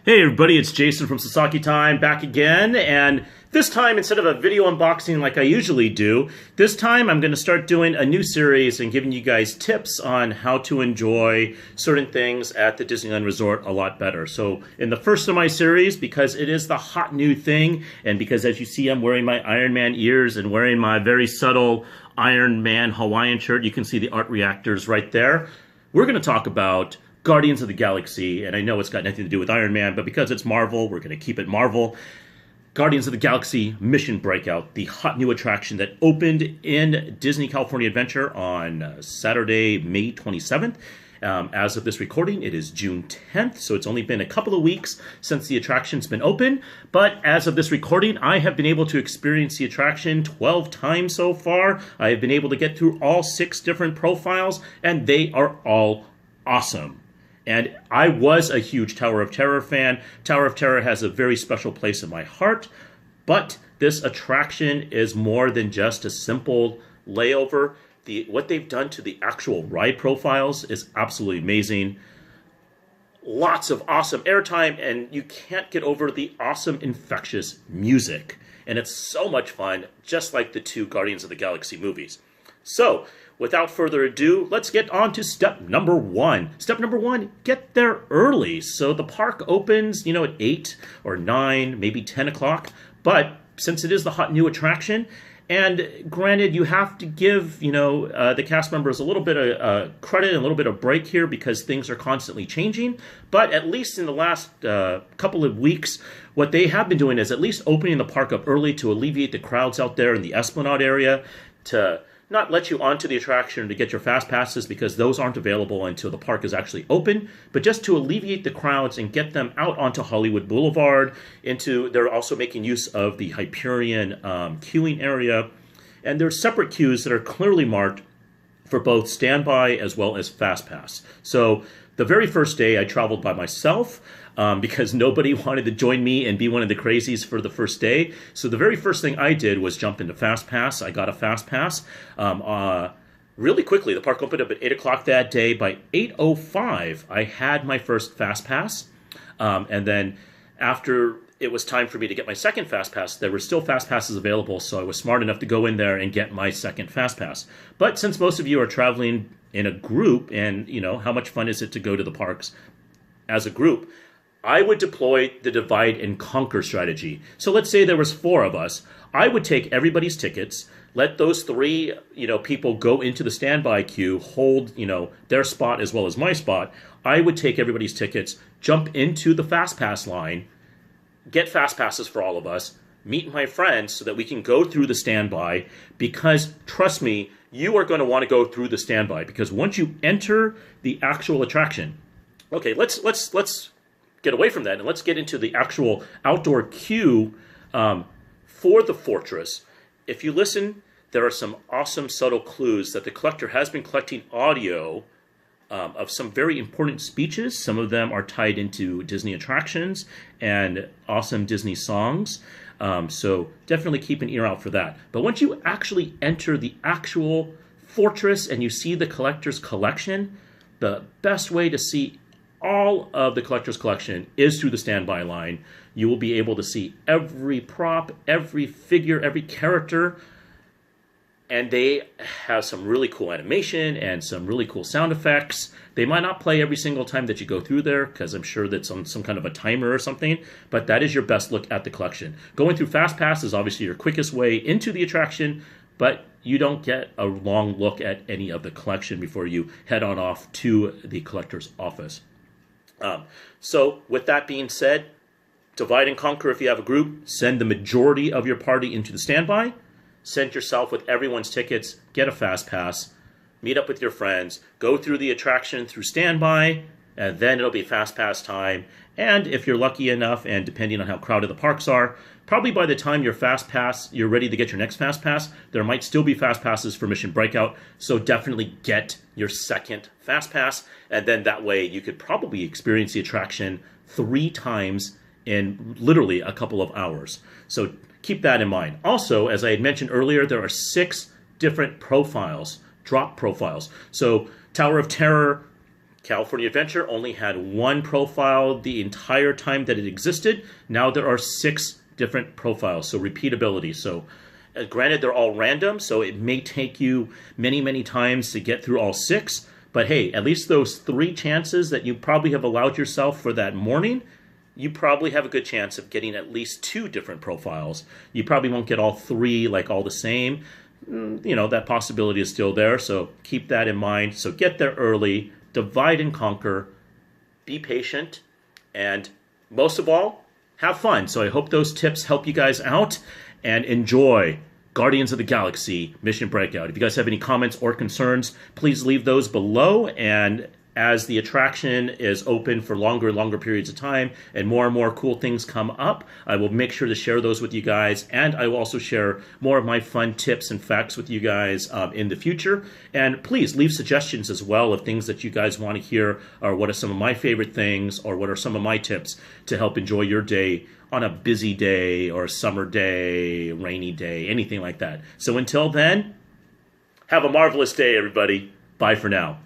Hey everybody, it's Jason from Sasaki Time back again, and this time instead of a video unboxing like I usually do, this time I'm going to start doing a new series and giving you guys tips on how to enjoy certain things at the Disneyland Resort a lot better. So in the first of my series, because it is the hot new thing, and because as you see I'm wearing my Iron Man ears and wearing my very subtle Iron Man Hawaiian shirt, you can see the art reactors right there, we're going to talk about Guardians of the Galaxy, and I know it's got nothing to do with Iron Man, but because it's Marvel, we're going to keep it Marvel. Guardians of the Galaxy Mission Breakout, the hot new attraction that opened in Disney California Adventure on Saturday, May 27th. As of this recording, it is June 10th, so it's only been a couple of weeks since the attraction's been open. But as of this recording, I have been able to experience the attraction 12 times so far. I have been able to get through all 6 different profiles, and they are all awesome. And I was a huge Tower of Terror fan. Tower of Terror has a very special place in my heart, but this attraction is more than just a simple layover. What they've done to the actual ride profiles is absolutely amazing. Lots of awesome airtime, and you can't get over the awesome, infectious music. And it's so much fun, just like the 2 Guardians of the Galaxy movies. So, without further ado, let's get on to step number 1. Step number 1, get there early. So the park opens, at 8 or 9, maybe 10 o'clock. But since it is the hot new attraction, and granted, you have to give, the cast members a little bit of credit and a little bit of break here because things are constantly changing. But at least in the last couple of weeks, what they have been doing is at least opening the park up early to alleviate the crowds out there in the Esplanade area, to not let you onto the attraction to get your fast passes because those aren't available until the park is actually open, but just to alleviate the crowds and get them out onto Hollywood Boulevard. They're also making use of the Hyperion queuing area, and there's separate queues that are clearly marked for both standby as well as fast pass. So the very first day I traveled by myself because nobody wanted to join me and be one of the crazies for the first day. So the very first thing I did was jump into Fast Pass. I got a Fast Pass really quickly. The park opened up at 8 o'clock that day. By 8:05, I had my first Fast Pass. And then after it was time for me to get my second Fast Pass, there were still Fast Passes available, so I was smart enough to go in there and get my second Fast Pass. But since most of you are traveling in a group, and how much fun is it to go to the parks as a group, I would deploy the divide and conquer strategy. So let's say there was 4 of us. I would take everybody's tickets, let those 3 people go into the standby queue, hold their spot as well as my spot. I would take everybody's tickets, jump into the Fast Pass line, get Fast Passes for all of us, meet my friends so that we can go through the standby, because trust me, you are going to want to go through the standby, because once you enter the actual attraction, okay, let's get away from that and let's get into the actual outdoor queue for the fortress. If you listen, there are some awesome subtle clues that the collector has been collecting audio of some very important speeches. Some of them are tied into Disney attractions and awesome Disney songs. So definitely keep an ear out for that. But once you actually enter the actual fortress and you see the collector's collection, the best way to see all of the collector's collection is through the standby line. You will be able to see every prop, every figure, every character, and they have some really cool animation and some really cool sound effects. They might not play every single time that you go through there, because I'm sure that's on some kind of a timer or something, but that is your best look at the collection. Going through Fast Pass is obviously your quickest way into the attraction, but you don't get a long look at any of the collection before you head on off to the collector's office. So with that being said, divide and conquer. If you have a group, send the majority of your party into the standby. Send yourself with everyone's tickets, get a Fast Pass, meet up with your friends, go through the attraction through standby, and then it'll be Fast Pass time. And if you're lucky enough, and depending on how crowded the parks are, probably by the time you're ready to get your next Fast Pass, there might still be Fast Passes for Mission Breakout. So definitely get your second Fast Pass, and then that way you could probably experience the attraction 3 times in literally a couple of hours. So keep that in mind. Also, as I had mentioned earlier, there are 6 different profiles, drop profiles. So Tower of Terror, California Adventure only had one profile the entire time that it existed. Now there are 6 different profiles, so repeatability. So granted, they're all random, so it may take you many, many times to get through all 6. But hey, at least those 3 chances that you probably have allowed yourself for that morning, you probably have a good chance of getting at least 2 different profiles. You probably won't get all 3 like all the same. You know, that possibility is still there, so keep that in mind. So get there early, divide and conquer, be patient, and most of all, have fun. So I hope those tips help you guys out, and enjoy Guardians of the Galaxy Mission Breakout. If you guys have any comments or concerns, please leave those below. And as the attraction is open for longer and longer periods of time and more cool things come up, I will make sure to share those with you guys. And I will also share more of my fun tips and facts with you guys in the future. And please leave suggestions as well of things that you guys want to hear, or what are some of my favorite things, or what are some of my tips to help enjoy your day on a busy day or a summer day, rainy day, anything like that. So until then, have a marvelous day, everybody. Bye for now.